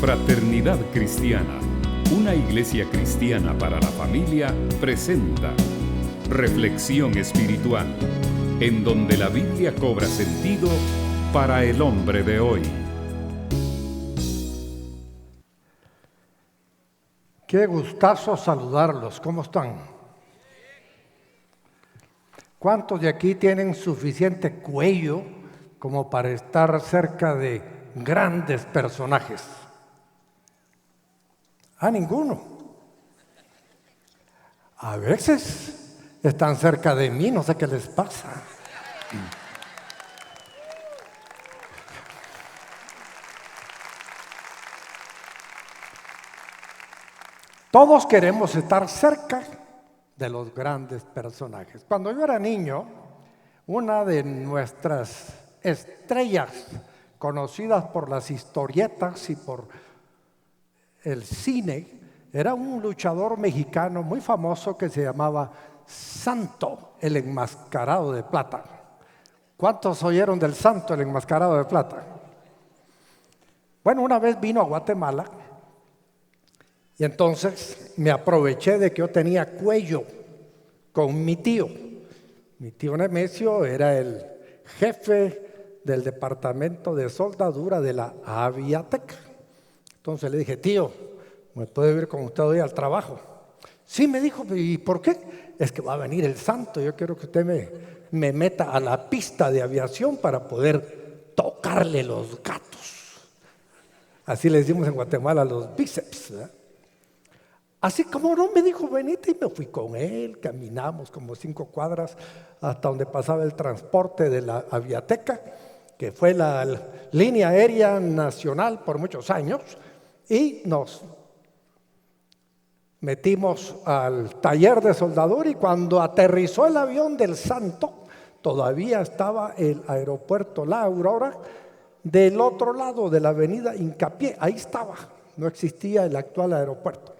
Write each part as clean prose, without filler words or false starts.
Fraternidad Cristiana, una iglesia cristiana para la familia, presenta Reflexión Espiritual, en donde la Biblia cobra sentido para el hombre de hoy. Qué gustazo saludarlos, ¿cómo están? ¿Cuántos de aquí tienen suficiente cuello como para estar cerca de grandes personajes? Ninguno. A veces están cerca de mí, no sé qué les pasa. Todos queremos estar cerca de los grandes personajes. Cuando yo era niño, una de nuestras estrellas, conocidas por las historietas y por el cine, era un luchador mexicano muy famoso que se llamaba Santo, el enmascarado de plata. ¿Cuántos oyeron del Santo, el enmascarado de plata? Bueno, una vez vino a Guatemala y entonces me aproveché de que yo tenía cuello con mi tío. Mi tío Nemesio era el jefe del departamento de soldadura de la Aviateca. Entonces le dije, tío, ¿me puedo ir con usted hoy al trabajo? Sí, me dijo, ¿y por qué? Es que va a venir el Santo, yo quiero que usted me meta a la pista de aviación para poder tocarle los gatos. Así le decimos en Guatemala, los bíceps, ¿verdad? Así como no, me dijo, venite, y me fui con él, caminamos como 5 cuadras hasta donde pasaba el transporte de la Aviateca, que fue la línea aérea nacional por muchos años, y nos metimos al taller de soldadura, y cuando aterrizó el avión del Santo, todavía estaba el aeropuerto La Aurora del otro lado de la avenida Hincapié, ahí estaba, no existía el actual aeropuerto.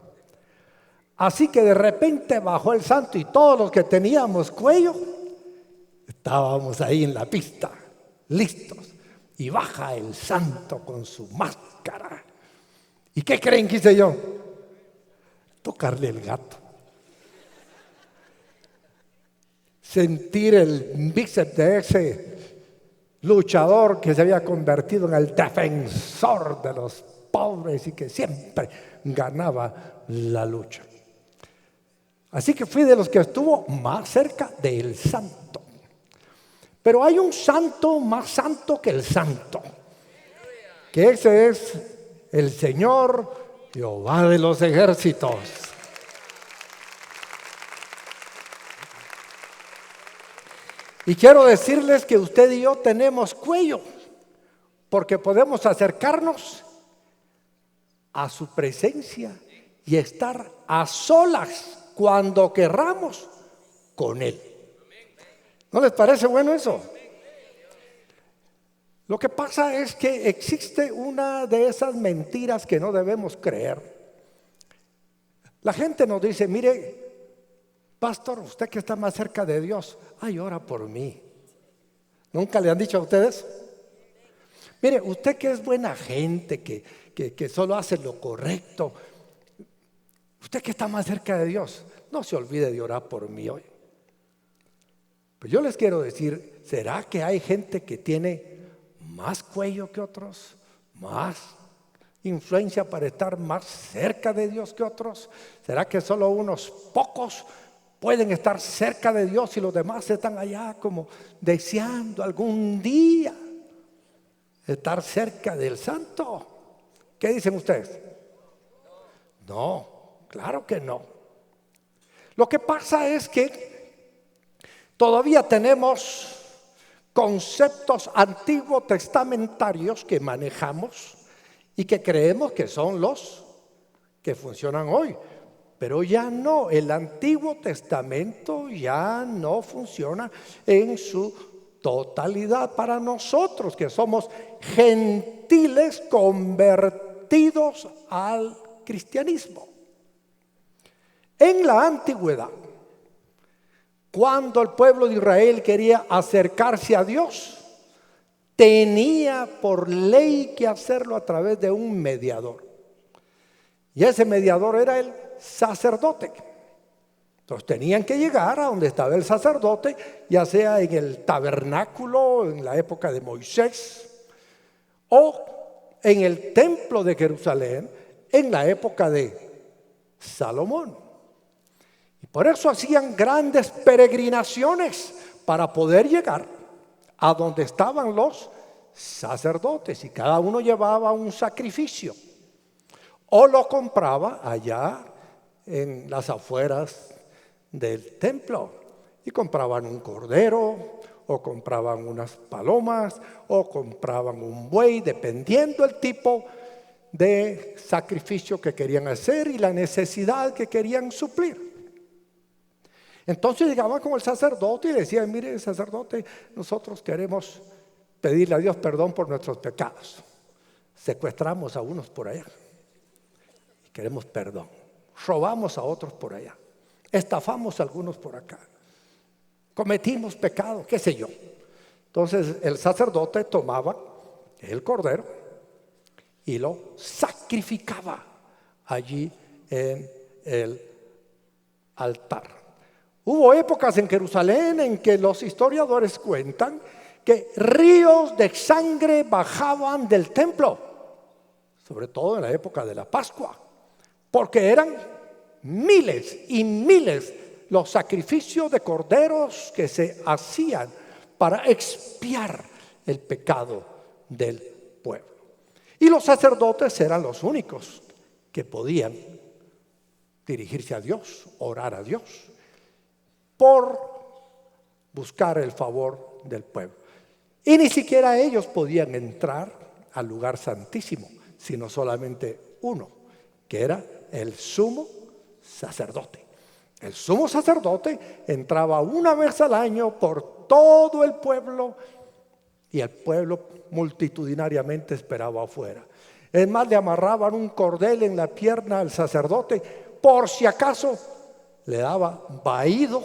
Así que de repente bajó el Santo y todos los que teníamos cuello estábamos ahí en la pista, listos, y baja el Santo con su máscara. ¿Y qué creen que hice yo? Tocarle el gato. Sentir el bíceps de ese luchador que se había convertido en el defensor de los pobres y que siempre ganaba la lucha. Así que fui de los que estuvo más cerca del Santo. Pero hay un santo más santo que el Santo, que ese es el Señor Jehová de los ejércitos. Y quiero decirles que usted y yo tenemos cuello, porque podemos acercarnos a su presencia y estar a solas cuando querramos con Él. ¿No les parece bueno eso? Lo que pasa es que existe una de esas mentiras que no debemos creer. La gente nos dice, mire, pastor, usted que está más cerca de Dios, ora por mí. ¿Nunca le han dicho a ustedes? Mire, usted que es buena gente, que solo hace lo correcto, usted que está más cerca de Dios, no se olvide de orar por mí hoy. Pues yo les quiero decir, ¿será que hay gente que tiene más cuello que otros? ¿Más influencia para estar más cerca de Dios que otros? ¿Será que solo unos pocos pueden estar cerca de Dios y los demás están allá como deseando algún día estar cerca del Santo? ¿Qué dicen ustedes? No, claro que no. Lo que pasa es que todavía tenemos conceptos antiguos testamentarios que manejamos y que creemos que son los que funcionan hoy. Pero ya no, el Antiguo Testamento ya no funciona en su totalidad para nosotros que somos gentiles convertidos al cristianismo. En la antigüedad, cuando el pueblo de Israel quería acercarse a Dios, tenía por ley que hacerlo a través de un mediador. Y ese mediador era el sacerdote. Entonces tenían que llegar a donde estaba el sacerdote, ya sea en el tabernáculo en la época de Moisés o en el templo de Jerusalén en la época de Salomón. Y por eso hacían grandes peregrinaciones para poder llegar a donde estaban los sacerdotes, y cada uno llevaba un sacrificio o lo compraba allá en las afueras del templo, y compraban un cordero o compraban unas palomas o compraban un buey, dependiendo el tipo de sacrificio que querían hacer y la necesidad que querían suplir. Entonces llegaban con el sacerdote y le decían: mire, sacerdote, nosotros queremos pedirle a Dios perdón por nuestros pecados. Secuestramos a unos por allá y queremos perdón. Robamos a otros por allá. Estafamos a algunos por acá. Cometimos pecado, qué sé yo. Entonces el sacerdote tomaba el cordero y lo sacrificaba allí en el altar. Hubo épocas en Jerusalén en que los historiadores cuentan que ríos de sangre bajaban del templo, sobre todo en la época de la Pascua, porque eran miles y miles los sacrificios de corderos que se hacían para expiar el pecado del pueblo. Y los sacerdotes eran los únicos que podían dirigirse a Dios, orar a Dios, por buscar el favor del pueblo. Y ni siquiera ellos podían entrar al lugar santísimo, sino solamente uno, que era el sumo sacerdote. El sumo sacerdote entraba una vez al año por todo el pueblo, y el pueblo multitudinariamente esperaba afuera. Es más, le amarraban un cordel en la pierna al sacerdote por si acaso le daba vaído,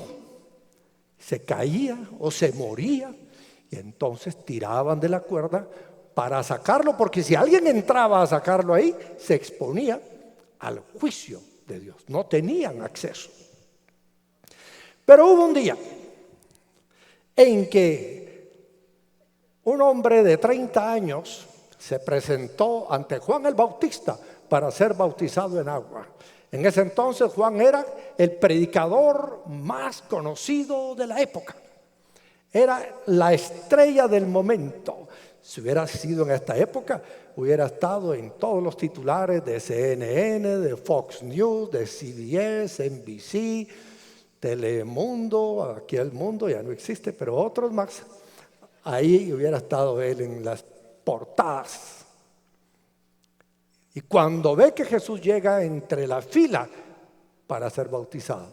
se caía o se moría, y entonces tiraban de la cuerda para sacarlo, porque si alguien entraba a sacarlo ahí, se exponía al juicio de Dios. No tenían acceso. Pero hubo un día en que un hombre de 30 años se presentó ante Juan el Bautista para ser bautizado en agua. En ese entonces Juan era el predicador más conocido de la época. Era la estrella del momento. Si hubiera sido en esta época, hubiera estado en todos los titulares de CNN, de Fox News, de CBS, NBC, Telemundo. Aquí el mundo ya no existe, pero otros más. Ahí hubiera estado él en las portadas. Y cuando ve que Jesús llega entre la fila para ser bautizado,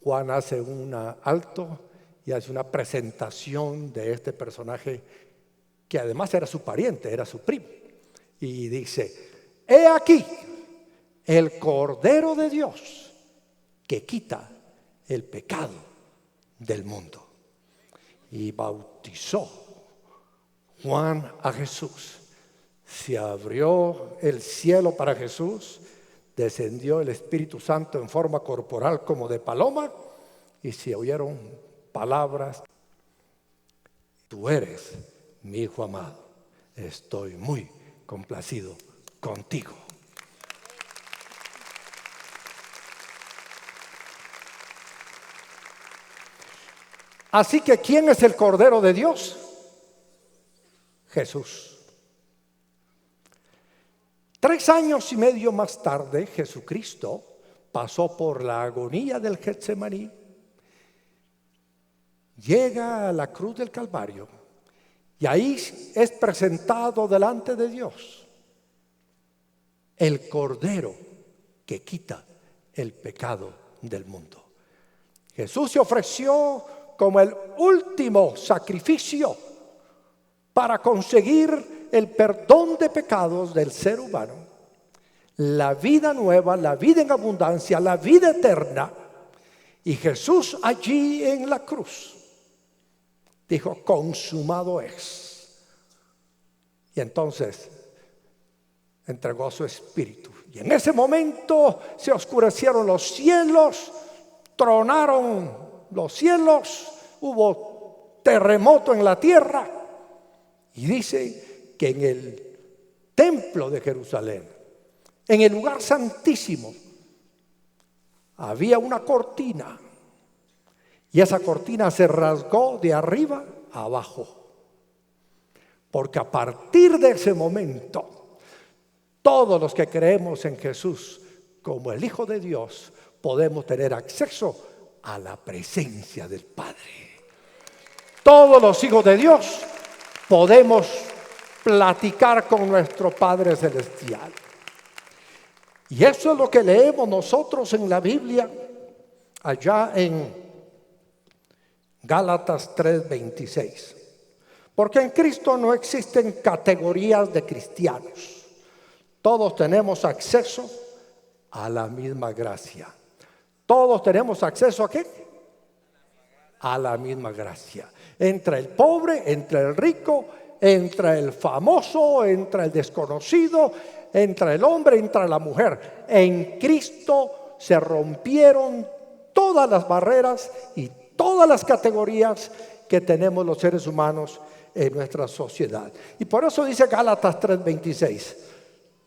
Juan hace un alto y hace una presentación de este personaje, que además era su pariente, era su primo, y dice: he aquí el Cordero de Dios que quita el pecado del mundo. Y bautizó Juan a Jesús. Se abrió el cielo para Jesús, descendió el Espíritu Santo en forma corporal como de paloma, y se oyeron palabras: tú eres mi Hijo amado, estoy muy complacido contigo. Así que, ¿quién es el Cordero de Dios? Jesús. 3 años y medio más tarde, Jesucristo pasó por la agonía del Getsemaní, llega a la cruz del Calvario, y ahí es presentado delante de Dios el Cordero que quita el pecado del mundo. Jesús se ofreció como el último sacrificio para conseguir el perdón de pecados del ser humano, la vida nueva, la vida en abundancia, la vida eterna. Y Jesús allí en la cruz dijo: consumado es. Y entonces entregó su espíritu. Y en ese momento se oscurecieron los cielos, tronaron los cielos, hubo terremoto en la tierra. Y dice que en el templo de Jerusalén, en el lugar santísimo, había una cortina. Y esa cortina se rasgó de arriba a abajo. Porque a partir de ese momento, todos los que creemos en Jesús como el Hijo de Dios, podemos tener acceso a la presencia del Padre. Todos los hijos de Dios podemos platicar con nuestro Padre Celestial. Y eso es lo que leemos nosotros en la Biblia, allá en Gálatas 3:26. Porque en Cristo no existen categorías de cristianos. Todos tenemos acceso a la misma gracia. Todos tenemos acceso ¿a qué? A la misma gracia. Entre el pobre, entre el rico, entre el famoso, entre el desconocido, entre el hombre, entre la mujer. En Cristo se rompieron todas las barreras y todas las categorías que tenemos los seres humanos en nuestra sociedad. Y por eso dice Gálatas 3:26: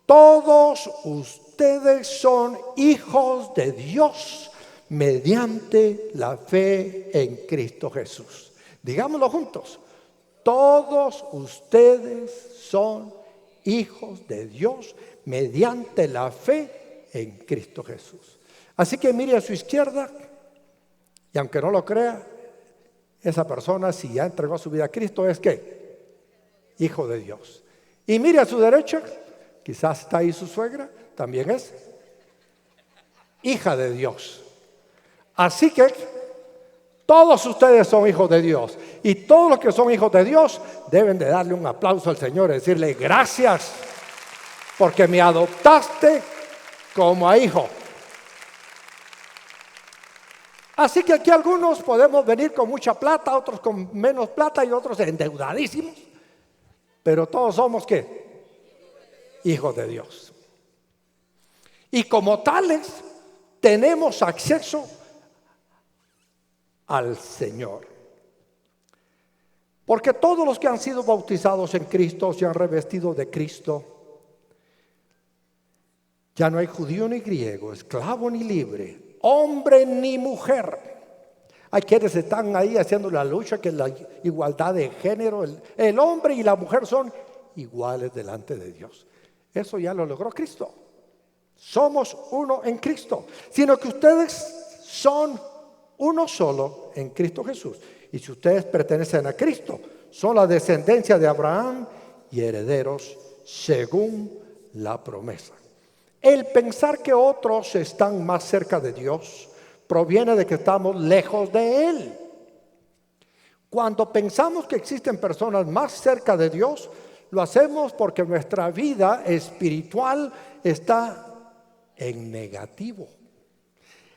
todos ustedes son hijos de Dios mediante la fe en Cristo Jesús. Digámoslo juntos: todos ustedes son hijos de Dios mediante la fe en Cristo Jesús. Así que mire a su izquierda, y aunque no lo crea, esa persona, si ya entregó su vida a Cristo, es ¿qué? Hijo de Dios. Y mire a su derecha, quizás está ahí su suegra, también es hija de Dios. Así que todos ustedes son hijos de Dios. Y todos los que son hijos de Dios deben de darle un aplauso al Señor y decirle: gracias, porque me adoptaste como a hijo. Así que aquí algunos podemos venir con mucha plata, otros con menos plata y otros endeudadísimos. Pero todos somos ¿qué? Hijos de Dios. Y como tales tenemos acceso al Señor. Porque todos los que han sido bautizados en Cristo se han revestido de Cristo. Ya no hay judío ni griego, esclavo ni libre, hombre ni mujer. Hay quienes están ahí haciendo la lucha que la igualdad de género, el hombre y la mujer son iguales delante de Dios. Eso ya lo logró Cristo. Somos uno en Cristo, sino que ustedes son uno solo en Cristo Jesús. Y si ustedes pertenecen a Cristo, son la descendencia de Abraham y herederos según la promesa. El pensar que otros están más cerca de Dios proviene de que estamos lejos de Él. Cuando pensamos que existen personas más cerca de Dios, lo hacemos porque nuestra vida espiritual está en negativo.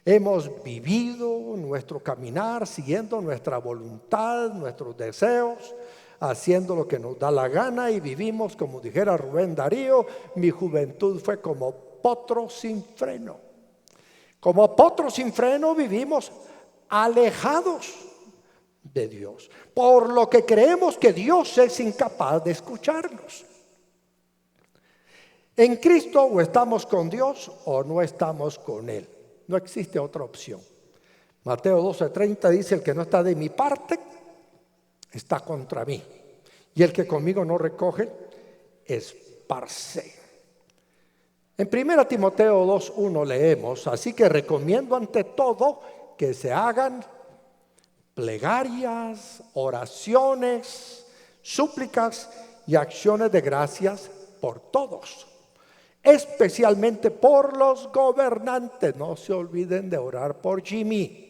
Hemos vivido nuestro caminar siguiendo nuestra voluntad, nuestros deseos, haciendo lo que nos da la gana, y vivimos, como dijera Rubén Darío: mi juventud fue como potro sin freno. Como potro sin freno vivimos alejados de Dios, por lo que creemos que Dios es incapaz de escucharnos. En Cristo o estamos con Dios o no estamos con Él. No existe otra opción. Mateo 12:30 dice: el que no está de mi parte está contra mí, y el que conmigo no recoge esparce. En 1 Timoteo 2:1 leemos: así que recomiendo ante todo que se hagan plegarias, oraciones, súplicas y acciones de gracias por todos, especialmente por los gobernantes. No se olviden de orar por Jimmy.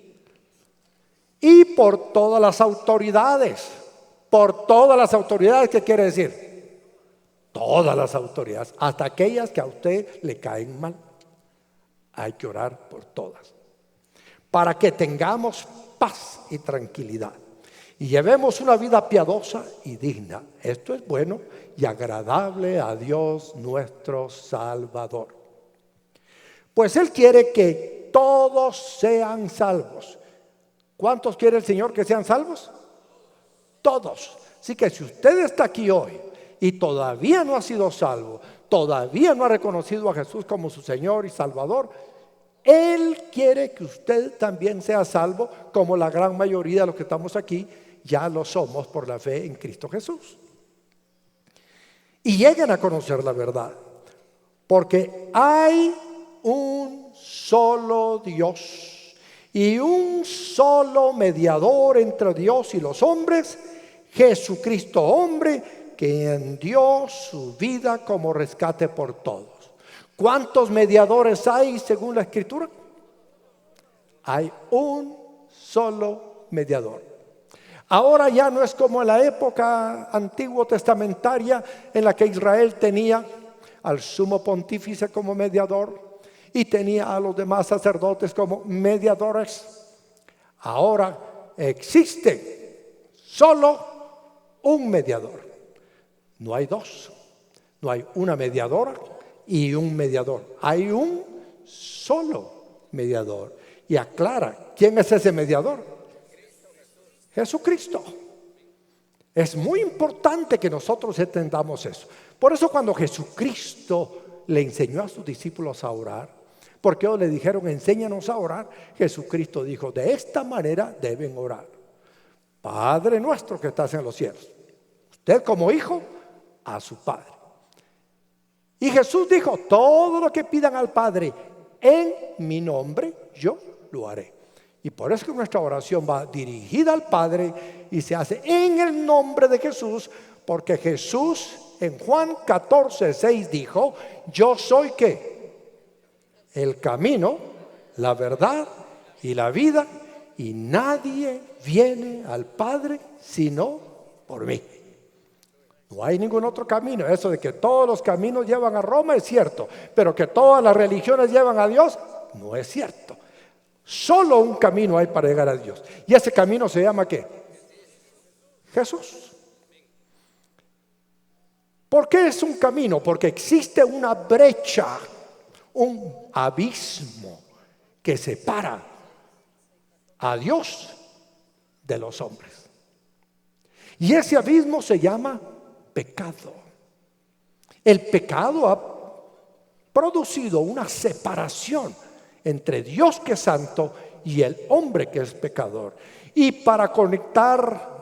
Y por todas las autoridades. Por todas las autoridades, ¿qué quiere decir? Todas las autoridades, hasta aquellas que a usted le caen mal. Hay que orar por todas, para que tengamos paz y tranquilidad y llevemos una vida piadosa y digna. Esto es bueno y agradable a Dios nuestro Salvador. Pues Él quiere que todos sean salvos. ¿Cuántos quiere el Señor que sean salvos? Todos. Así que si usted está aquí hoy y todavía no ha sido salvo, todavía no ha reconocido a Jesús como su Señor y Salvador, Él quiere que usted también sea salvo, como la gran mayoría de los que estamos aquí ya lo somos por la fe en Cristo Jesús. Y lleguen a conocer la verdad, porque hay un solo Dios y un solo mediador entre Dios y los hombres, Jesucristo hombre, quien dio su vida como rescate por todos. ¿Cuántos mediadores hay según la Escritura? Hay un solo mediador. Ahora ya no es como en la época antiguo testamentaria en la que Israel tenía al sumo pontífice como mediador y tenía a los demás sacerdotes como mediadores. Ahora existe solo un mediador. No hay dos. No hay una mediadora y un mediador. Hay un solo mediador. Y aclara, ¿quién es ese mediador? Jesucristo. Es muy importante que nosotros entendamos eso. Por eso cuando Jesucristo le enseñó a sus discípulos a orar, porque ellos le dijeron, enséñanos a orar, Jesucristo dijo, de esta manera deben orar: Padre nuestro que estás en los cielos. Usted como hijo, a su Padre. Y Jesús dijo, todo lo que pidan al Padre en mi nombre, yo lo haré. Y por eso que nuestra oración va dirigida al Padre y se hace en el nombre de Jesús, porque Jesús en Juan 14:6 dijo, yo soy ¿qué? El camino, la verdad y la vida, y nadie viene al Padre sino por mí. No hay ningún otro camino. Eso de que todos los caminos llevan a Roma es cierto, pero que todas las religiones llevan a Dios no es cierto. Solo un camino hay para llegar a Dios, y ese camino se llama ¿qué? Jesús. ¿Por qué es un camino? Porque existe una brecha, un abismo que separa a Dios de los hombres, y ese abismo se llama pecado. El pecado ha producido una separación entre Dios que es santo y el hombre que es pecador. Y para conectar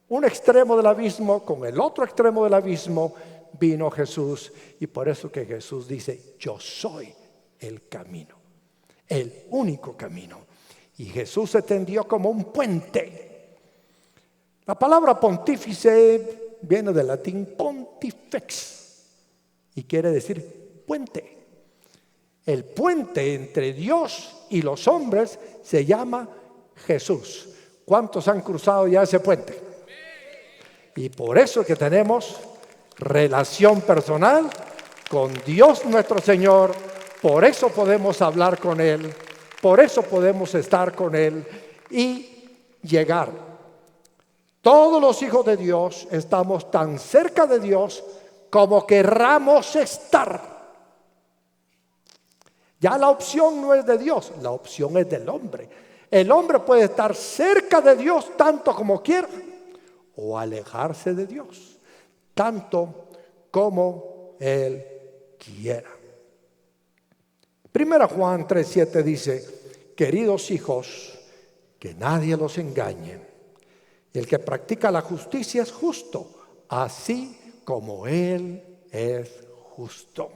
un extremo del abismo con el otro extremo del abismo vino Jesús. Y por eso que Jesús dice, yo soy el camino, el único camino. Y Jesús se tendió como un puente. La palabra pontífice viene del latín pontifex y quiere decir puente. El puente entre Dios y los hombres se llama Jesús. ¿Cuántos han cruzado ya ese puente? Y por eso que tenemos relación personal con Dios nuestro Señor. Por eso podemos hablar con Él. Por eso podemos estar con Él y llegar. Todos los hijos de Dios estamos tan cerca de Dios como querramos estar. Ya la opción no es de Dios, la opción es del hombre. El hombre puede estar cerca de Dios tanto como quiera, o alejarse de Dios tanto como Él quiera. 1 Juan 3:7 dice, queridos hijos, que nadie los engañe. El que practica la justicia es justo, así como Él es justo.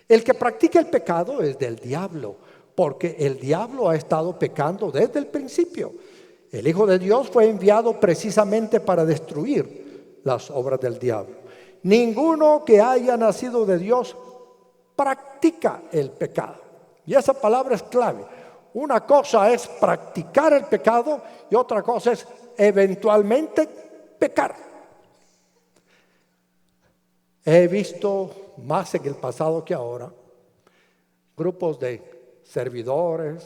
El que practica el pecado es del diablo, porque el diablo ha estado pecando desde el principio. El Hijo de Dios fue enviado precisamente para destruir las obras del diablo. Ninguno que haya nacido de Dios practica el pecado. Y esa palabra es clave. Una cosa es practicar el pecado y otra cosa es eventualmente pecar. He visto más en el pasado que ahora grupos de servidores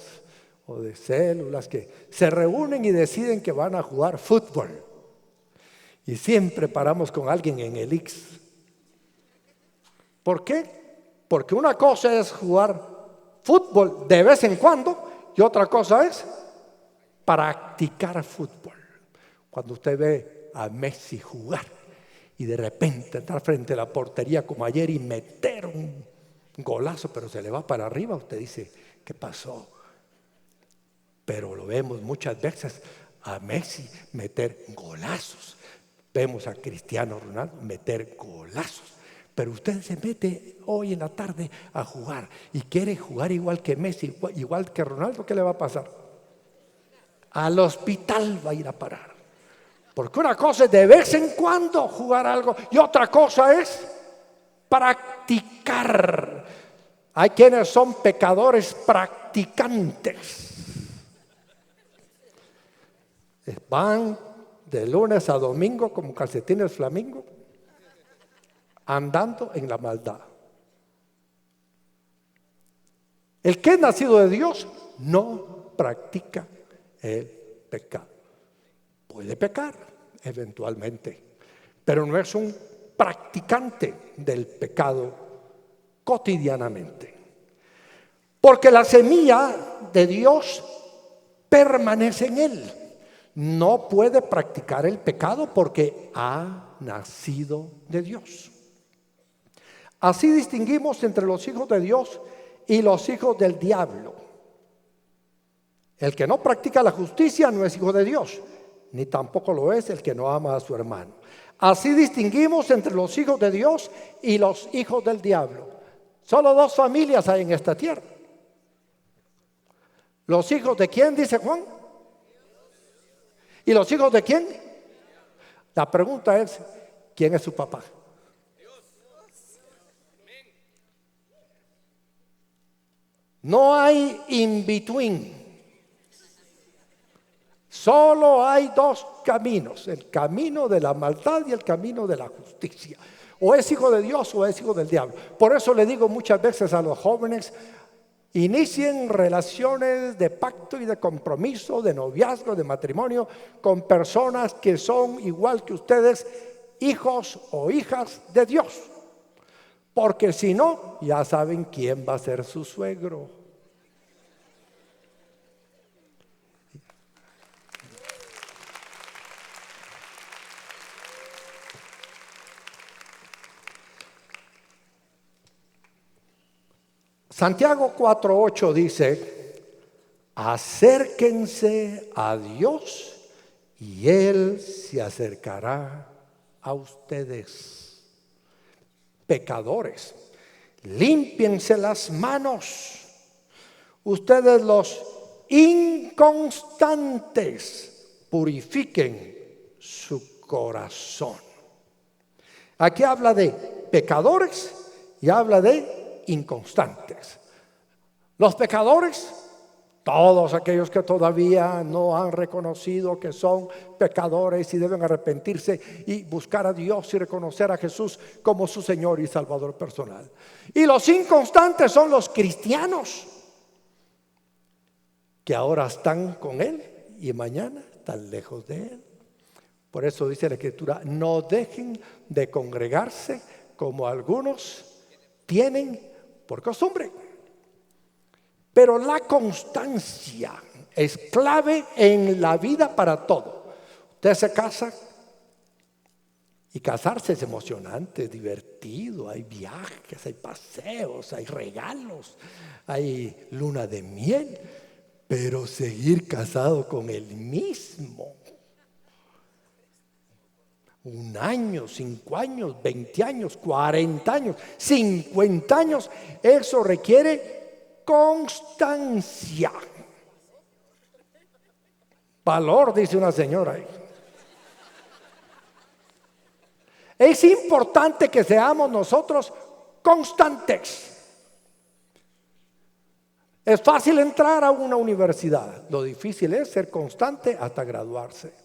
o de células que se reúnen y deciden que van a jugar fútbol, y siempre paramos con alguien en el X. ¿Por qué? Porque una cosa es jugar fútbol de vez en cuando y otra cosa es practicar fútbol. Cuando usted ve a Messi jugar y de repente entrar frente a la portería como ayer y meter un golazo, pero se le va para arriba, usted dice, ¿qué pasó? Pero lo vemos muchas veces a Messi meter golazos. Vemos a Cristiano Ronaldo meter golazos. Pero usted se mete hoy en la tarde a jugar y quiere jugar igual que Messi, igual que Ronaldo, ¿qué le va a pasar? Al hospital va a ir a parar. Porque una cosa es de vez en cuando jugar algo y otra cosa es practicar. Hay quienes son pecadores practicantes. Van de lunes a domingo como calcetines flamingo, andando en la maldad. El que es nacido de Dios no practica el pecado. Puede pecar eventualmente, pero no es un practicante del pecado cotidianamente. Porque la semilla de Dios permanece en él. No puede practicar el pecado porque ha nacido de Dios. Así distinguimos entre los hijos de Dios y los hijos del diablo. El que no practica la justicia no es hijo de Dios, ni tampoco lo es el que no ama a su hermano. Así distinguimos entre los hijos de Dios y los hijos del diablo. Solo dos familias hay en esta tierra. ¿Los hijos de quién, dice Juan? ¿Y los hijos de quién? La pregunta es, ¿quién es su papá? No hay in between. Solo hay dos caminos, el camino de la maldad y el camino de la justicia. O es hijo de Dios o es hijo del diablo. Por eso le digo muchas veces a los jóvenes, inicien relaciones de pacto y de compromiso, de noviazgo, de matrimonio, con personas que son igual que ustedes, hijos o hijas de Dios. Porque si no, ya saben quién va a ser su suegro. Santiago 4:8 dice, acérquense a Dios y Él se acercará a ustedes. Pecadores, límpiense las manos. Ustedes los inconstantes, purifiquen su corazón. Aquí habla de pecadores y habla de inconstantes. Los pecadores, todos aquellos que todavía no han reconocido que son pecadores y deben arrepentirse y buscar a Dios y reconocer a Jesús como su Señor y Salvador personal. Y los inconstantes son los cristianos que ahora están con Él y mañana están lejos de Él. Por eso dice la Escritura, no dejen de congregarse como algunos tienen por costumbre. Pero la constancia es clave en la vida para todo. Usted se casa y casarse es emocionante, es divertido, hay viajes, hay paseos, hay regalos, hay luna de miel, pero seguir casado con el mismo 1 año, 5 años, 20 años, 40 años, 50 años, eso requiere constancia. Valor, dice una señora ahí. Es importante que seamos nosotros constantes. Es fácil entrar a una universidad, lo difícil es ser constante hasta graduarse.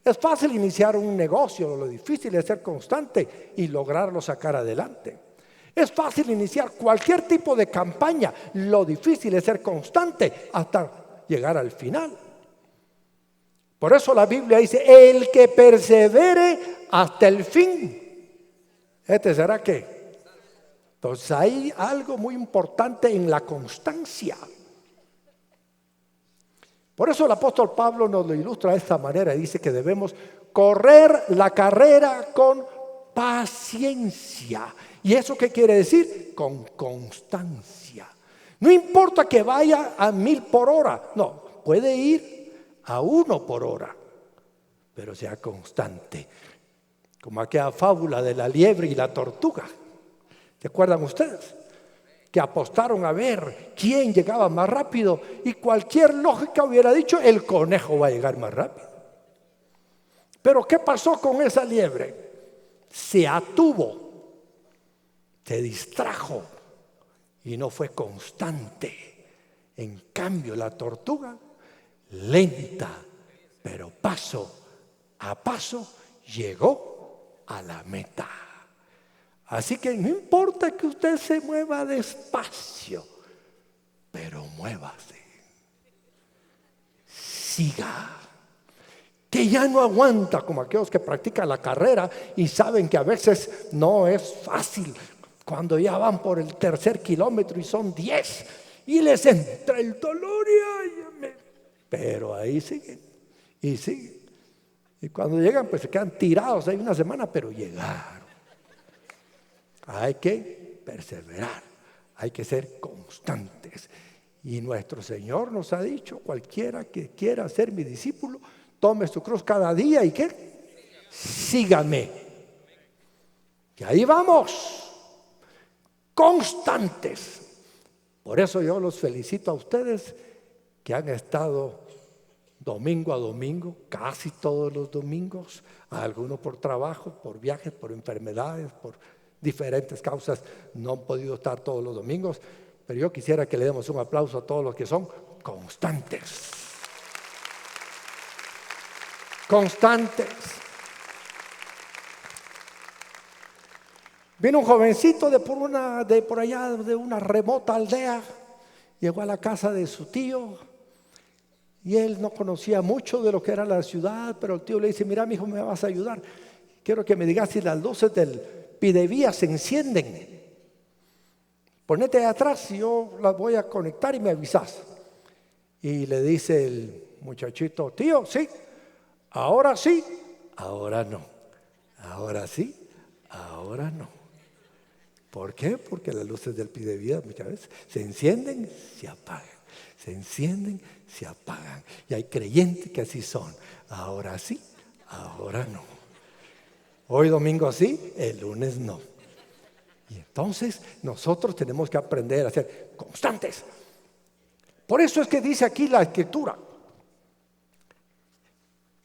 Es fácil iniciar un negocio, lo difícil es ser constante y lograrlo sacar adelante. Es fácil iniciar cualquier tipo de campaña, lo difícil es ser constante hasta llegar al final. Por eso la Biblia dice, el que persevere hasta el fin, este será ¿qué? Entonces hay algo muy importante en la constancia. Por eso el apóstol Pablo nos lo ilustra de esta manera y dice que debemos correr la carrera con paciencia. ¿Y eso qué quiere decir? Con constancia. No importa que vaya a 1000 por hora, no, puede ir a 1 por hora, pero sea constante. Como aquella fábula de la liebre y la tortuga. ¿Se acuerdan ustedes? Que apostaron a ver quién llegaba más rápido y cualquier lógica hubiera dicho el conejo va a llegar más rápido. Pero ¿qué pasó con esa liebre? Se atuvo, se distrajo y no fue constante. En cambio la tortuga, lenta, pero paso a paso, llegó a la meta. Así que no importa que usted se mueva despacio, pero muévase. Siga. Que ya no aguanta, como aquellos que practican la carrera y saben que a veces no es fácil. Cuando ya van por el 3er kilómetro y son 10 y les entra el dolor pero ahí siguen y siguen. Y cuando llegan pues se quedan tirados ahí una semana, pero llegaron. Hay que perseverar, hay que ser constantes. Y nuestro Señor nos ha dicho, cualquiera que quiera ser mi discípulo, tome su cruz cada día y ¿qué? Sígame. Y ahí vamos, constantes. Por eso yo los felicito a ustedes que han estado domingo a domingo, casi todos los domingos, algunos por trabajo, por viajes, por enfermedades, por diferentes causas, no han podido estar todos los domingos, pero yo quisiera que le demos un aplauso a todos los que son constantes. Constantes. Vino un jovencito de por allá, de una remota aldea, llegó a la casa de su tío y él no conocía mucho de lo que era la ciudad, pero el tío le dice, mira, mi hijo, me vas a ayudar. Quiero que me digas si las luces del pidevía se encienden. Ponete ahí atrás y yo las voy a conectar y me avisas. Y le dice el muchachito, tío, sí, ahora sí, ahora no. Ahora sí, ahora no. ¿Por qué? Porque las luces del pidevía muchas veces se encienden, se apagan. Se encienden, se apagan. Y hay creyentes que así son. Ahora sí, ahora no. Hoy domingo sí, el lunes no. Y entonces nosotros tenemos que aprender a ser constantes. Por eso es que dice aquí la Escritura: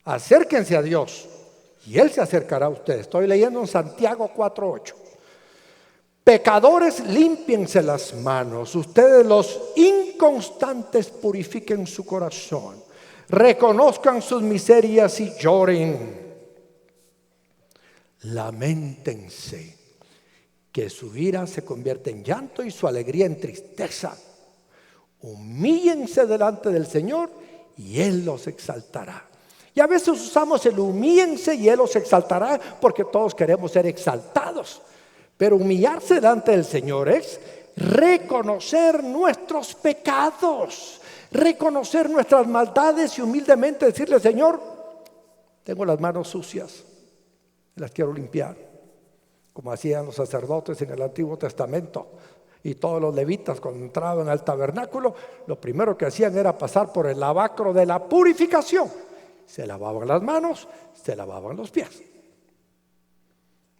acérquense a Dios y Él se acercará a ustedes. Estoy leyendo en Santiago 4:8. Pecadores, límpiense las manos. Ustedes los inconstantes purifiquen su corazón. Reconozcan sus miserias y lloren. Lamentense, que su ira se convierte en llanto y su alegría en tristeza. Humíllense delante del Señor y Él los exaltará. Y a veces usamos el humíllense y Él los exaltará porque todos queremos ser exaltados. Pero humillarse delante del Señor es reconocer nuestros pecados, reconocer nuestras maldades y humildemente decirle, Señor, tengo las manos sucias, las quiero limpiar, como hacían los sacerdotes en el Antiguo Testamento. Y todos los levitas cuando entraban al tabernáculo, lo primero que hacían era pasar por el lavacro de la purificación. Se lavaban las manos, se lavaban los pies.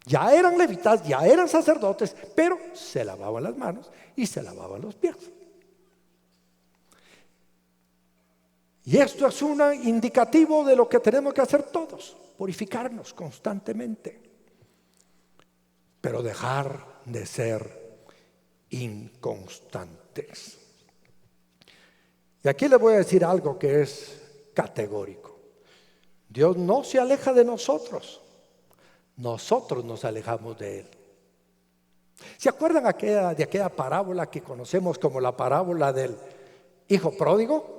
Ya eran levitas, ya eran sacerdotes, pero se lavaban las manos y se lavaban los pies. Y esto es un indicativo de lo que tenemos que hacer todos: purificarnos constantemente, pero dejar de ser inconstantes. Y aquí les voy a decir algo que es categórico: Dios no se aleja de nosotros, nosotros nos alejamos de Él. ¿Se acuerdan de aquella parábola que conocemos como la parábola del hijo pródigo?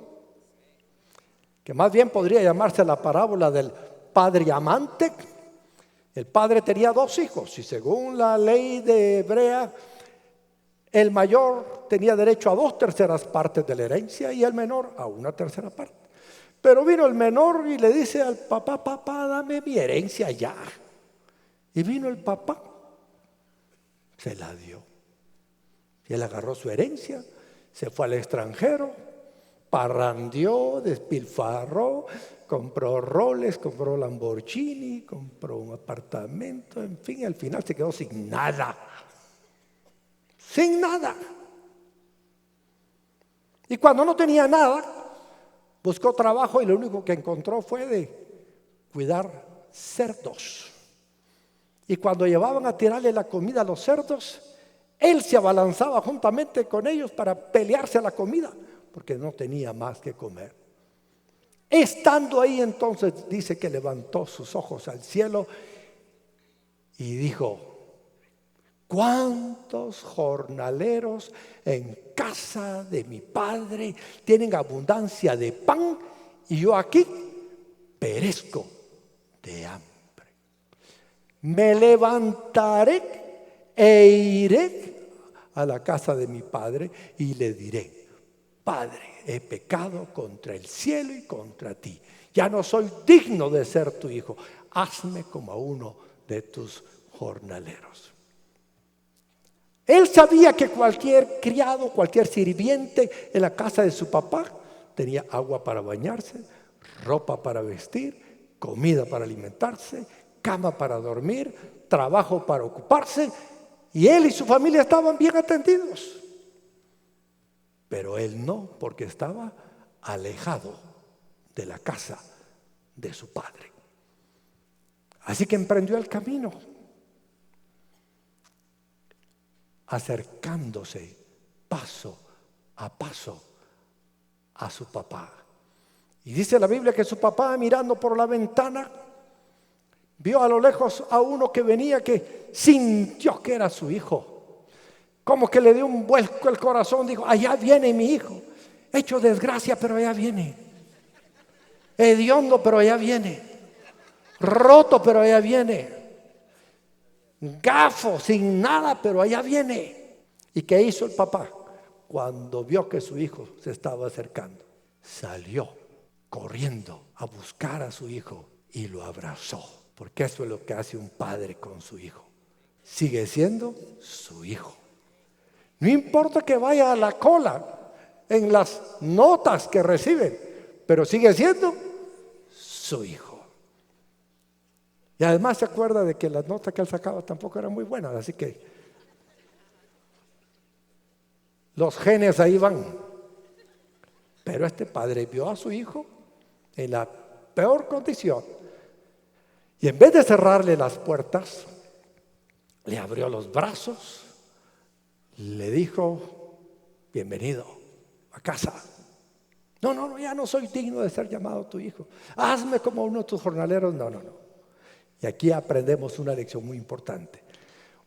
Que más bien podría llamarse la parábola del padre amante. El padre tenía 2 hijos y según la ley de hebrea, El mayor tenía derecho a 2/3 partes de la herencia y el menor a 1/3 parte. Pero vino el menor y le dice al papá: papá, dame mi herencia ya. Y vino el papá, se la dio. Y él agarró su herencia, se fue al extranjero, parrandeó, despilfarró, compró Rolex, compró Lamborghini, compró un apartamento, en fin, al final se quedó sin nada. Sin nada. Y cuando no tenía nada, buscó trabajo y lo único que encontró fue de cuidar cerdos. Y cuando llevaban a tirarle la comida a los cerdos, él se abalanzaba juntamente con ellos para pelearse a la comida, porque no tenía más que comer. Estando ahí, entonces dice que levantó sus ojos al cielo y dijo: ¿cuántos jornaleros en casa de mi padre tienen abundancia de pan y yo aquí perezco de hambre? Me levantaré e iré a la casa de mi padre y le diré: Padre, he pecado contra el cielo y contra ti. Ya no soy digno de ser tu hijo. Hazme como a uno de tus jornaleros. Él sabía que cualquier criado, cualquier sirviente en la casa de su papá tenía agua para bañarse, ropa para vestir, comida para alimentarse, cama para dormir, trabajo para ocuparse, y él y su familia estaban bien atendidos. Pero él no, porque estaba alejado de la casa de su padre. Así que emprendió el camino, acercándose paso a paso a su papá. Y dice la Biblia que su papá, mirando por la ventana, vio a lo lejos a uno que venía, que sintió que era su hijo. Como que le dio un vuelco el corazón. Dijo: allá viene mi hijo, hecho desgracia, pero allá viene. Hediondo, pero allá viene. Roto, pero allá viene. Gafo, sin nada, pero allá viene. ¿Y qué hizo el papá? Cuando vio que su hijo se estaba acercando, salió corriendo a buscar a su hijo y lo abrazó. Porque eso es lo que hace un padre con su hijo. Sigue siendo su hijo. No importa que vaya a la cola en las notas que reciben, pero sigue siendo su hijo. Y además se acuerda de que las notas que él sacaba tampoco eran muy buenas, así que los genes ahí van. Pero este padre vio a su hijo en la peor condición y en vez de cerrarle las puertas, le abrió los brazos, le dijo: bienvenido a casa. No, ya no soy digno de ser llamado tu hijo. Hazme como uno de tus jornaleros. No. Y aquí aprendemos una lección muy importante.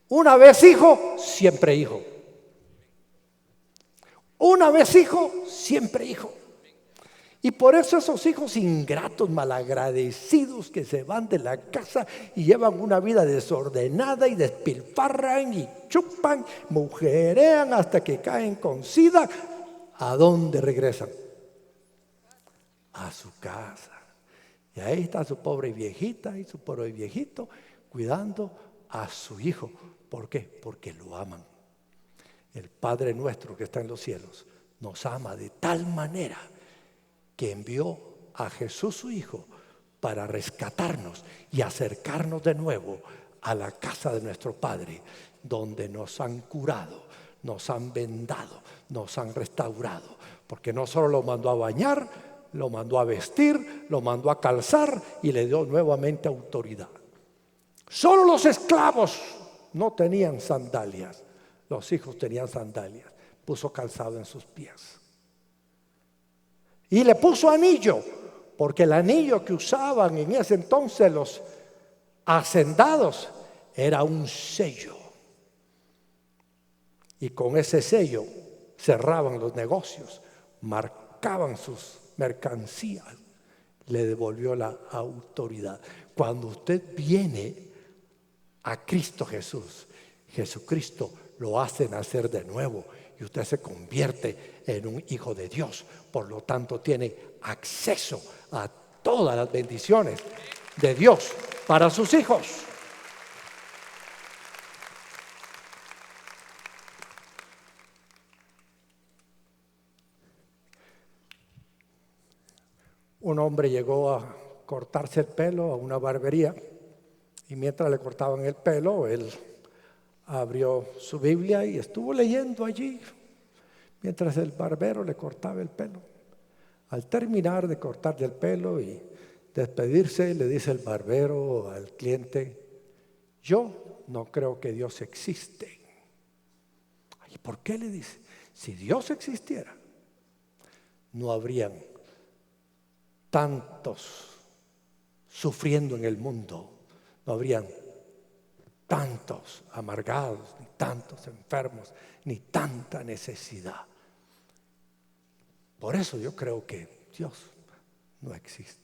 Una vez hijo, siempre hijo. Una vez hijo, siempre hijo. Y por eso esos hijos ingratos, malagradecidos, que se van de la casa y llevan una vida desordenada y despilfarran y chupan, mujerean hasta que caen con sida, ¿a dónde regresan? A su casa. Y ahí está su pobre viejita y su pobre viejito cuidando a su hijo. ¿Por qué? Porque lo aman. El Padre nuestro que está en los cielos nos ama de tal manera que envió a Jesús su Hijo para rescatarnos y acercarnos de nuevo a la casa de nuestro Padre, donde nos han curado, nos han vendado, nos han restaurado, porque no solo lo mandó a bañar, lo mandó a vestir, lo mandó a calzar y le dio nuevamente autoridad. Solo los esclavos no tenían sandalias, los hijos tenían sandalias. Puso calzado en sus pies y le puso anillo, porque el anillo que usaban en ese entonces los hacendados era un sello, y con ese sello cerraban los negocios, marcaban sus mercancías, le devolvió la autoridad. Cuando usted viene a Cristo Jesús, Jesucristo lo hace nacer de nuevo y usted se convierte en un hijo de Dios. Por lo tanto, tiene acceso a todas las bendiciones de Dios para sus hijos. Un hombre llegó a cortarse el pelo a una barbería y mientras le cortaban el pelo, él abrió su Biblia y estuvo leyendo allí mientras el barbero le cortaba el pelo. Al terminar de cortarle el pelo y despedirse, le dice el barbero al cliente: yo no creo que Dios existe. ¿Y por qué? Le dice: si Dios existiera, no habrían tantos sufriendo en el mundo, no habrían tantos amargados, ni tantos enfermos, ni tanta necesidad. Por eso yo creo que Dios no existe.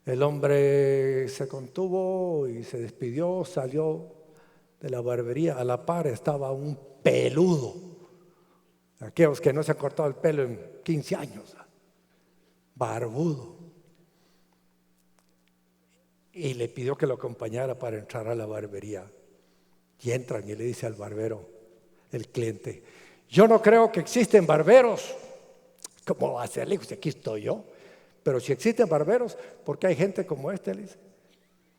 El hombre se contuvo y se despidió, salió de la barbería. A la par estaba un peludo, aquellos que no se han cortado el pelo en 15 años, barbudo, y le pidió que lo acompañara para entrar a la barbería. Y entran y le dice al barbero, el cliente: yo no creo que existen barberos. ¿Cómo va a ser? Le dice: aquí estoy yo. Pero si existen barberos, ¿por qué hay gente como este? Le dice: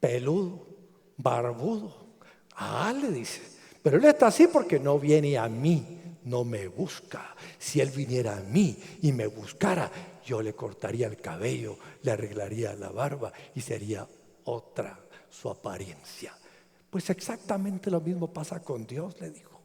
peludo, barbudo. Le dice: pero él está así porque no viene a mí, no me busca. Si él viniera a mí y me buscara, yo le cortaría el cabello, le arreglaría la barba y sería otra su apariencia. Pues exactamente lo mismo pasa con Dios, le dijo.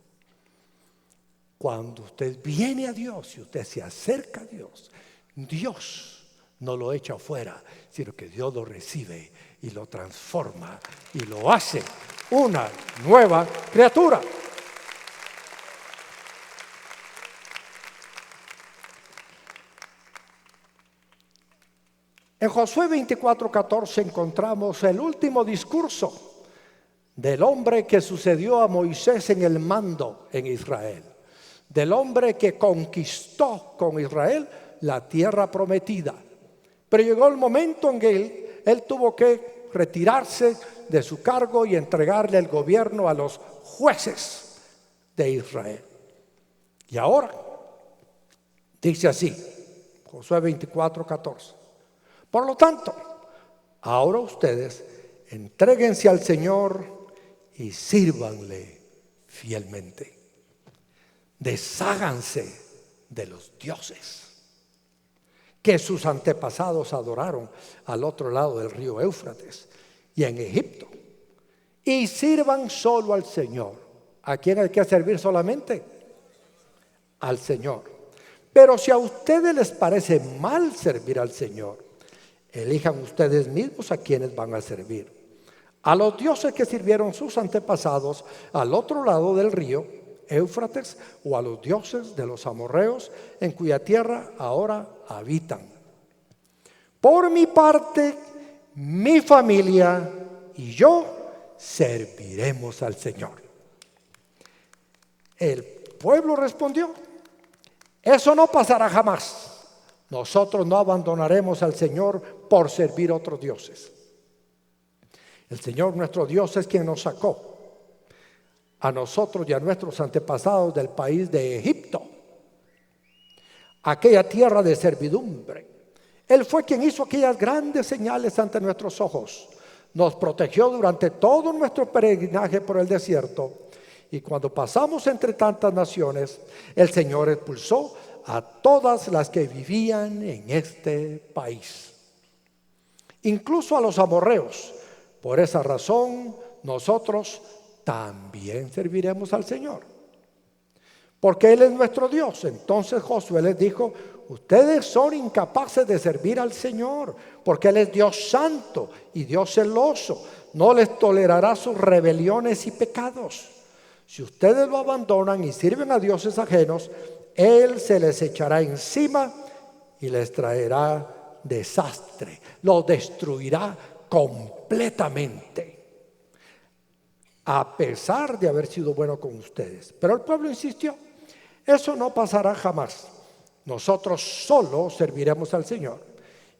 Cuando usted viene a Dios y usted se acerca a Dios, Dios no lo echa afuera, sino que Dios lo recibe y lo transforma y lo hace una nueva criatura. En Josué 24:14 encontramos el último discurso del hombre que sucedió a Moisés en el mando en Israel, del hombre que conquistó con Israel la tierra prometida. Pero llegó el momento en que él tuvo que retirarse de su cargo y entregarle el gobierno a los jueces de Israel. Y ahora dice así, Josué 24:14: por lo tanto, ahora ustedes entréguense al Señor y sírvanle fielmente. Desháganse de los dioses que sus antepasados adoraron al otro lado del río Éufrates y en Egipto, y sirvan solo al Señor. ¿A quién hay que servir solamente? Al Señor. Pero si a ustedes les parece mal servir al Señor, elijan ustedes mismos a quienes van a servir: a los dioses que sirvieron sus antepasados al otro lado del río Éufrates, o a los dioses de los amorreos en cuya tierra ahora habitan. Por mi parte, mi familia y yo serviremos al Señor. El pueblo respondió: eso no pasará jamás. Nosotros no abandonaremos al Señor por servir a otros dioses. El Señor nuestro Dios es quien nos sacó a nosotros y a nuestros antepasados del país de Egipto, aquella tierra de servidumbre. Él fue quien hizo aquellas grandes señales ante nuestros ojos. Nos protegió durante todo nuestro peregrinaje por el desierto. Y cuando pasamos entre tantas naciones, el Señor expulsó a todas las que vivían en este país, incluso a los amorreos. Por esa razón, nosotros también serviremos al Señor, porque Él es nuestro Dios. Entonces Josué les dijo: ustedes son incapaces de servir al Señor, porque Él es Dios santo y Dios celoso. No les tolerará sus rebeliones y pecados. Si ustedes lo abandonan y sirven a dioses ajenos, Él se les echará encima y les traerá desastre, los destruirá completamente. a pesar de haber sido bueno con ustedes. Pero el pueblo insistió, eso no pasará jamás. Nosotros solo serviremos al Señor.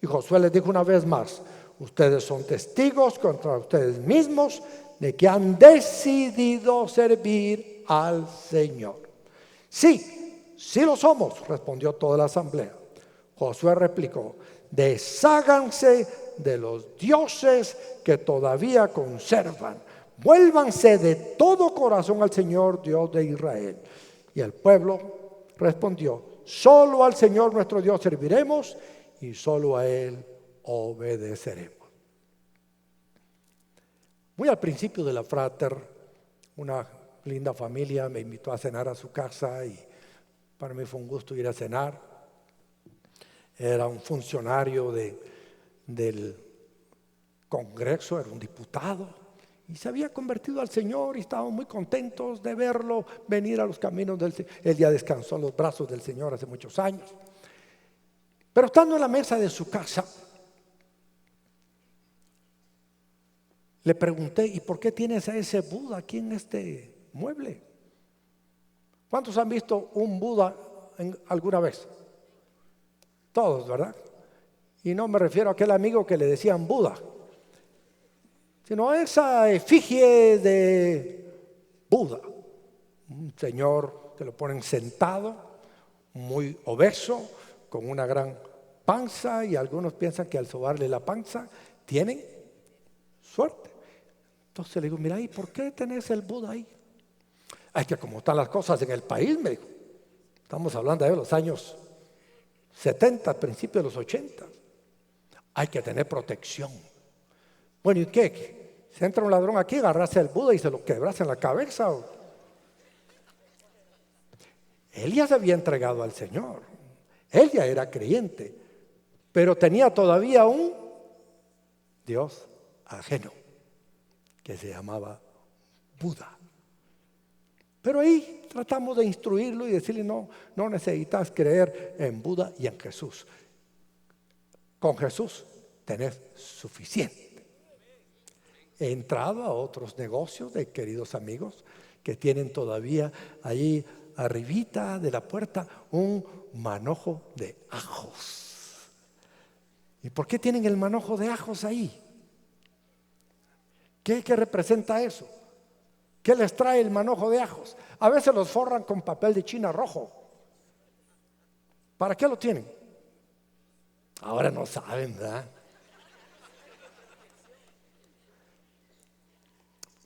Y Josué les dijo una vez más, ustedes son testigos contra ustedes mismos de que han decidido servir al Señor. Sí, sí lo somos, respondió toda la asamblea. Josué replicó, desháganse de los dioses que todavía conservan. Vuélvanse de todo corazón al Señor Dios de Israel. Y el pueblo respondió, solo al Señor nuestro Dios serviremos y solo a Él obedeceremos. Muy al principio de la Frater, una linda familia me invitó a cenar a su casa y para mí fue un gusto ir a cenar. Era un funcionario del Congreso, era un diputado y se había convertido al Señor y estábamos muy contentos de verlo venir a los caminos del Señor. Él ya descansó en los brazos del Señor hace muchos años. Pero estando en la mesa de su casa, le pregunté, ¿y por qué tienes a ese Buda aquí en este mueble? ¿Cuántos han visto un Buda alguna vez? Todos, ¿verdad? Y no me refiero a aquel amigo que le decían Buda, sino a esa efigie de Buda, un señor que lo ponen sentado, muy obeso, con una gran panza, y algunos piensan que al sobarle la panza tienen suerte. Entonces le digo, mira, ¿y por qué tenés el Buda ahí? Es que como están las cosas en el país, me dijo, estamos hablando de los años 70, principios de los 80, hay que tener protección. Bueno, ¿y qué? Si entra un ladrón aquí, agarrase el Buda y se lo quebras en la cabeza. Él ya se había entregado al Señor, él ya era creyente, pero tenía todavía un Dios ajeno que se llamaba Buda. Pero ahí tratamos de instruirlo y decirle, no necesitas creer en Buda y en Jesús. Con Jesús tenés suficiente. He entrado a otros negocios de queridos amigos que tienen todavía ahí arribita de la puerta un manojo de ajos. ¿Y por qué tienen el manojo de ajos ahí? ¿Qué representa eso? ¿Qué les trae el manojo de ajos? A veces los forran con papel de China rojo. ¿Para qué lo tienen? Ahora no saben, ¿verdad?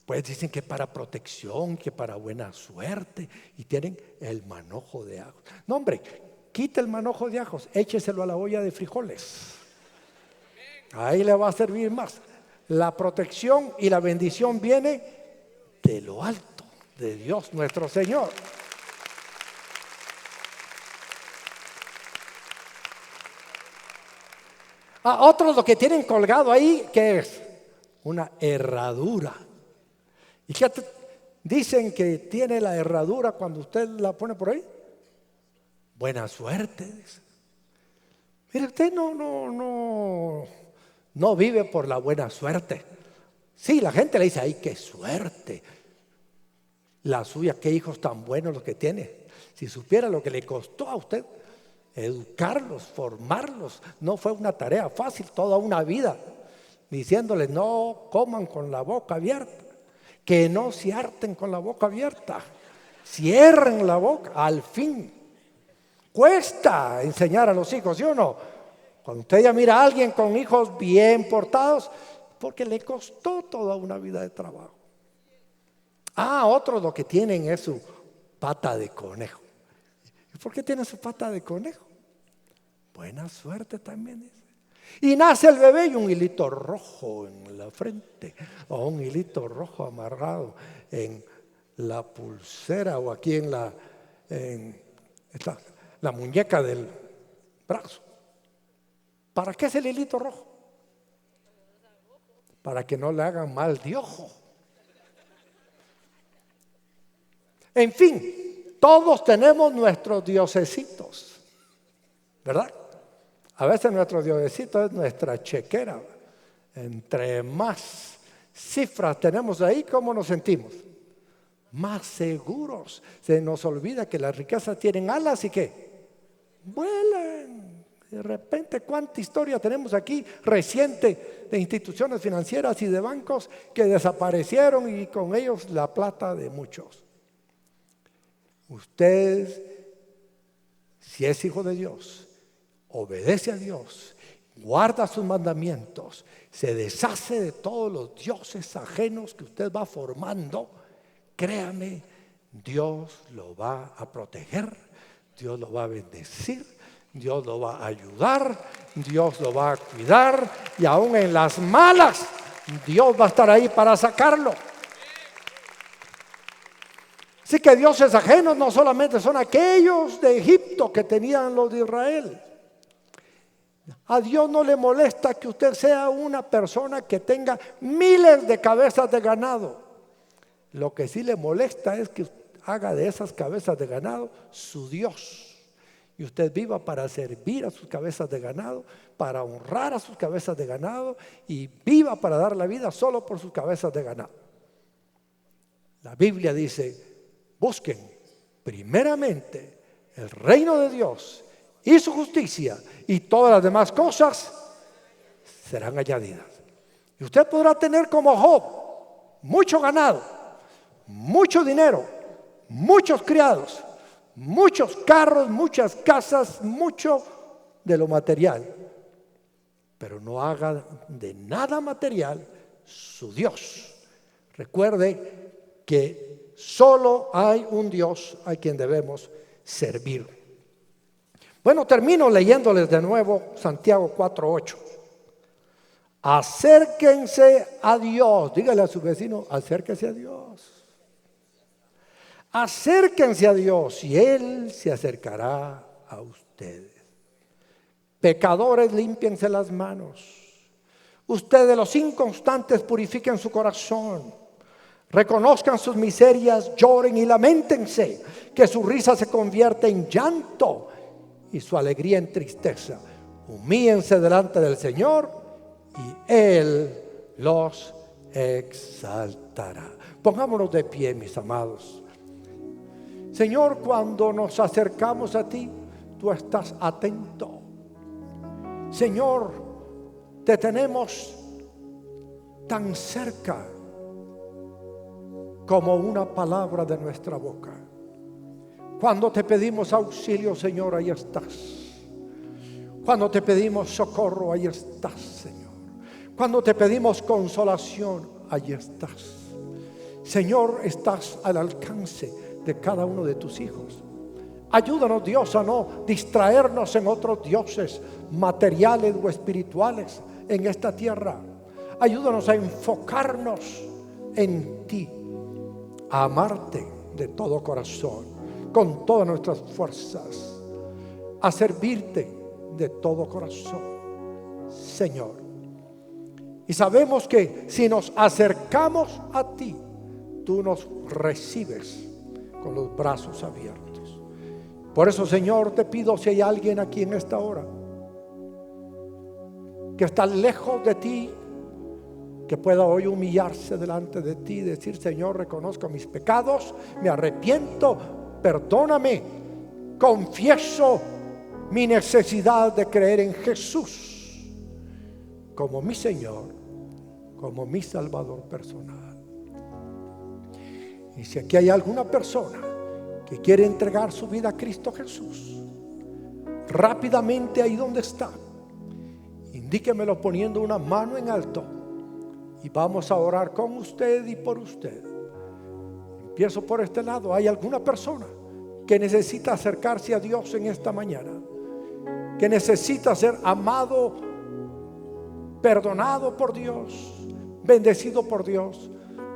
Pues dicen que para protección, que para buena suerte, y tienen el manojo de ajos. No, hombre, quite el manojo de ajos, écheselo a la olla de frijoles. Ahí le va a servir más. La protección y la bendición viene de lo alto, de Dios nuestro Señor. Otros lo que tienen colgado ahí, ¿qué es? Una herradura. ¿Y qué dicen que tiene la herradura cuando usted la pone por ahí? Buena suerte, dice. Mire, usted no vive por la buena suerte. Sí, la gente le dice, ay, qué suerte. La suya, qué hijos tan buenos los que tiene. Si supiera lo que le costó a usted educarlos, formarlos, no fue una tarea fácil, toda una vida, diciéndoles no coman con la boca abierta, que no se harten con la boca abierta, cierren la boca, al fin. Cuesta enseñar a los hijos, ¿sí o no? Cuando usted ya mira a alguien con hijos bien portados, porque le costó toda una vida de trabajo. Otros lo que tienen es su pata de conejo. ¿Y por qué tiene su pata de conejo? Buena suerte también dice. Y nace el bebé y un hilito rojo en la frente, o un hilito rojo amarrado en la pulsera o aquí en la muñeca del brazo. ¿Para qué es el hilito rojo? Para que no le hagan mal de ojo. En fin, todos tenemos nuestros diosesitos, ¿verdad? A veces nuestro diosesito es nuestra chequera. Entre más cifras tenemos ahí, ¿cómo nos sentimos? Más seguros. Se nos olvida que las riquezas tienen alas y ¿qué? Vuelan. De repente, ¿cuánta historia tenemos aquí reciente de instituciones financieras y de bancos que desaparecieron y con ellos la plata de muchos? Usted, si es hijo de Dios, obedece a Dios, guarda sus mandamientos, se deshace de todos los dioses ajenos que usted va formando, créame, Dios lo va a proteger, Dios lo va a bendecir, Dios lo va a ayudar, Dios lo va a cuidar, y aún en las malas, Dios va a estar ahí para sacarlo. Así que dioses ajenos no solamente son aquellos de Egipto que tenían los de Israel. A Dios no le molesta que usted sea una persona que tenga miles de cabezas de ganado. Lo que sí le molesta es que haga de esas cabezas de ganado su Dios. Y usted viva para servir a sus cabezas de ganado, para honrar a sus cabezas de ganado, y viva para dar la vida solo por sus cabezas de ganado. La Biblia dice: busquen primeramente el reino de Dios y su justicia, y todas las demás cosas serán añadidas. Y usted podrá tener como Job mucho ganado, mucho dinero, muchos criados, muchos carros, muchas casas, mucho de lo material, pero no haga de nada material su Dios. Recuerde que solo hay un Dios a quien debemos servir. Bueno, termino leyéndoles de nuevo Santiago 4:8. Acérquense a Dios. Dígale a su vecino: acérquense a Dios. Acérquense a Dios y Él se acercará a ustedes. Pecadores, límpiense las manos. Ustedes, los inconstantes, purifiquen su corazón. Reconozcan sus miserias, lloren y lamentense, que su risa se convierta en llanto y su alegría en tristeza. Humíllense delante del Señor y Él los exaltará. Pongámonos de pie, mis amados. Señor, cuando nos acercamos a ti, tú estás atento. Señor, te tenemos tan cerca como una palabra de nuestra boca. Cuando te pedimos auxilio, Señor, ahí estás. Cuando te pedimos socorro, ahí estás, Señor. Cuando te pedimos consolación, ahí estás. Señor, estás al alcance de cada uno de tus hijos. Ayúdanos, Dios, a no distraernos en otros dioses materiales o espirituales en esta tierra. Ayúdanos a enfocarnos en ti, a amarte de todo corazón, con todas nuestras fuerzas, a servirte de todo corazón, Señor. Y sabemos que si nos acercamos a ti, tú nos recibes con los brazos abiertos. Por eso, Señor, te pido, si hay alguien aquí en esta hora que está lejos de ti, que pueda hoy humillarse delante de ti y decir: Señor, reconozco mis pecados, me arrepiento, perdóname, confieso mi necesidad de creer en Jesús como mi Señor, como mi Salvador personal. Y si aquí hay alguna persona que quiere entregar su vida a Cristo Jesús, rápidamente ahí donde está, indíquemelo poniendo una mano en alto y vamos a orar con usted y por usted. Empiezo por este lado. ¿Hay alguna persona que necesita acercarse a Dios en esta mañana? Que necesita ser amado, perdonado por Dios, bendecido por Dios.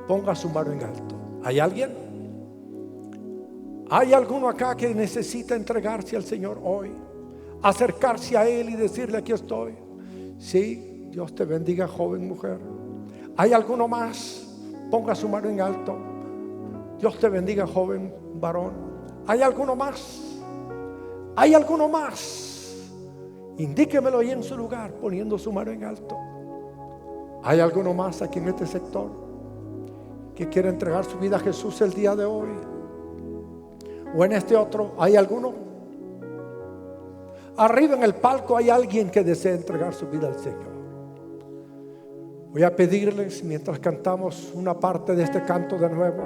Ponga su mano en alto. ¿Hay alguien? ¿Hay alguno acá que necesita entregarse al Señor hoy? Acercarse a Él y decirle: aquí estoy. Sí, Dios te bendiga, joven, mujer. ¿Hay alguno más? Ponga su mano en alto. Dios te bendiga, joven, varón. ¿Hay alguno más? ¿Hay alguno más? Indíquemelo ahí en su lugar, poniendo su mano en alto. ¿Hay alguno más aquí en este sector que quiere entregar su vida a Jesús el día de hoy? ¿O en este otro hay alguno? Arriba en el palco hay alguien que desea entregar su vida al Señor. Voy a pedirles, mientras cantamos una parte de este canto de nuevo,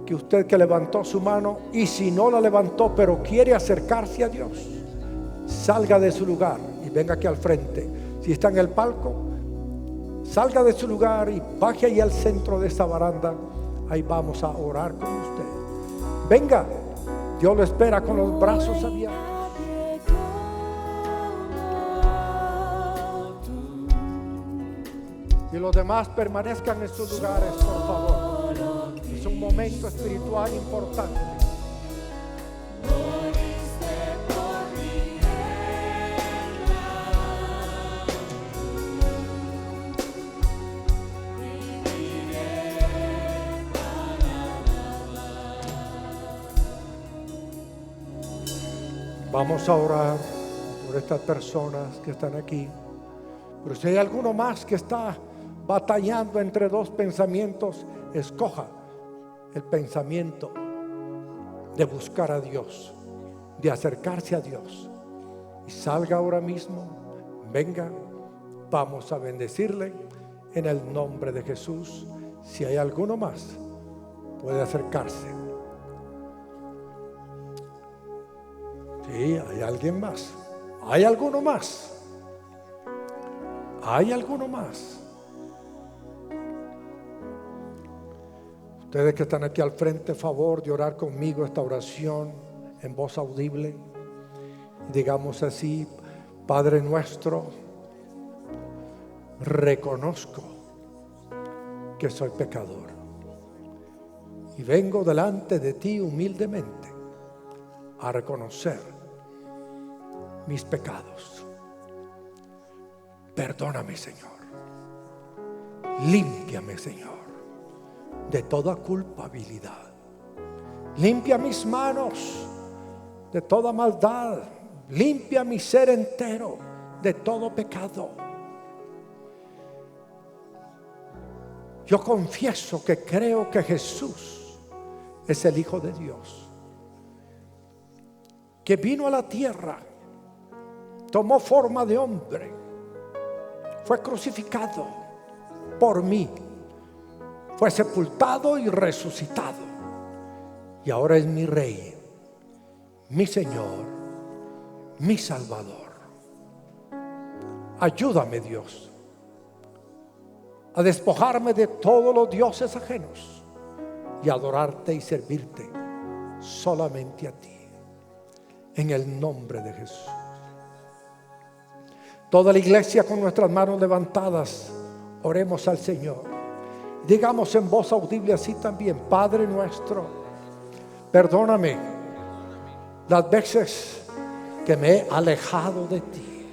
que usted que levantó su mano, y si no la levantó pero quiere acercarse a Dios, salga de su lugar y venga aquí al frente. Si está en el palco, salga de su lugar y baje ahí al centro de esta baranda. Ahí vamos a orar con usted. Venga, Dios lo espera con los brazos abiertos. Y los demás permanezcan en sus lugares, por favor. Es un momento espiritual importante. Vamos a orar por estas personas que están aquí. Pero si hay alguno más que está batallando entre dos pensamientos, escoja el pensamiento de buscar a Dios, de acercarse a Dios, y salga ahora mismo. Venga, vamos a bendecirle en el nombre de Jesús. Si hay alguno más, puede acercarse. Sí, hay alguien más. ¿Hay alguno más? ¿Hay alguno más? Ustedes que están aquí al frente, favor de orar conmigo esta oración en voz audible. Digamos así: Padre nuestro, reconozco que soy pecador y vengo delante de ti humildemente a reconocer mis pecados. Perdóname, Señor. Límpiame, Señor, de toda culpabilidad. Limpia mis manos de toda maldad. Limpia mi ser entero de todo pecado. Yo confieso que creo que Jesús es el Hijo de Dios, que vino a la tierra, tomó forma de hombre, fue crucificado por mí, fue sepultado y resucitado, y ahora es mi Rey, mi Señor, mi Salvador. Ayúdame, Dios, a despojarme de todos los dioses ajenos y adorarte y servirte solamente a ti, en el nombre de Jesús. Toda la iglesia con nuestras manos levantadas, oremos al Señor. Digamos en voz audible así también: Padre nuestro, perdóname las veces que me he alejado de ti.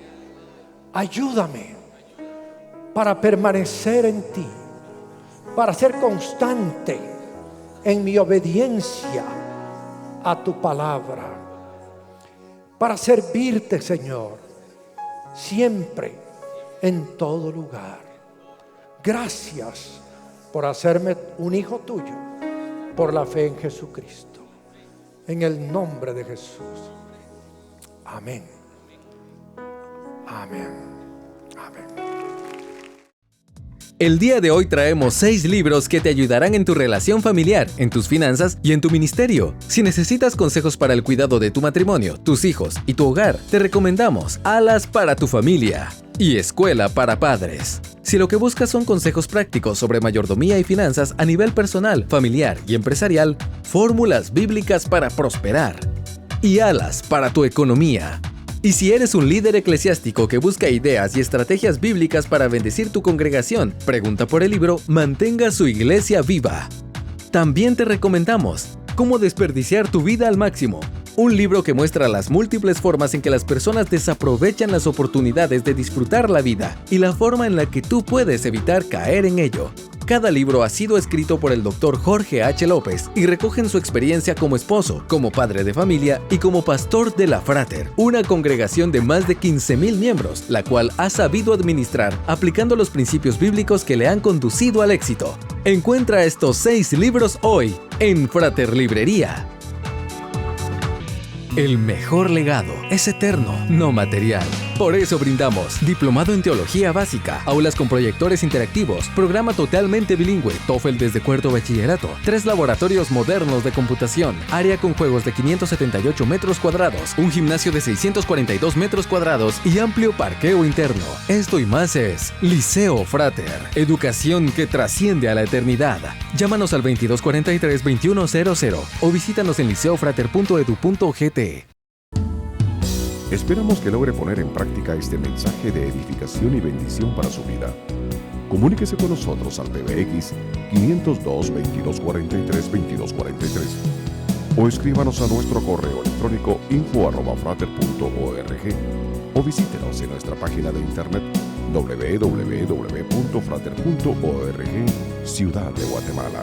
Ayúdame para permanecer en ti, para ser constante en mi obediencia a tu palabra, para servirte, Señor, siempre, en todo lugar. Gracias por hacerme un hijo tuyo por la fe en Jesucristo. En el nombre de Jesús. Amén. Amén. Amén. El día de hoy traemos 6 libros que te ayudarán en tu relación familiar, en tus finanzas y en tu ministerio. Si necesitas consejos para el cuidado de tu matrimonio, tus hijos y tu hogar, te recomendamos Alas para tu familia y Escuela para Padres. Si lo que buscas son consejos prácticos sobre mayordomía y finanzas a nivel personal, familiar y empresarial, Fórmulas Bíblicas para Prosperar y Alas para tu Economía. Y si eres un líder eclesiástico que busca ideas y estrategias bíblicas para bendecir tu congregación, pregunta por el libro Mantenga su iglesia viva. También te recomendamos Cómo desperdiciar tu vida al máximo, un libro que muestra las múltiples formas en que las personas desaprovechan las oportunidades de disfrutar la vida y la forma en la que tú puedes evitar caer en ello. Cada libro ha sido escrito por el Dr. Jorge H. López y recogen su experiencia como esposo, como padre de familia y como pastor de la Frater, una congregación de más de 15,000 miembros, la cual ha sabido administrar aplicando los principios bíblicos que le han conducido al éxito. Encuentra estos 6 libros hoy en Frater Librería. El mejor legado es eterno, no material. Por eso brindamos Diplomado en Teología Básica, aulas con proyectores interactivos, programa totalmente bilingüe, TOEFL desde cuarto bachillerato, 3 laboratorios modernos de computación, área con juegos de 578 metros cuadrados, un gimnasio de 642 metros cuadrados y amplio parqueo interno. Esto y más es Liceo Frater, educación que trasciende a la eternidad. Llámanos al 2243-2100 o visítanos en liceofrater.edu.gt. Esperamos que logre poner en práctica este mensaje de edificación y bendición para su vida. Comuníquese con nosotros al PBX 502-2243-2243 o escríbanos a nuestro correo electrónico info@frater.org o visítenos en nuestra página de internet www.frater.org, Ciudad de Guatemala.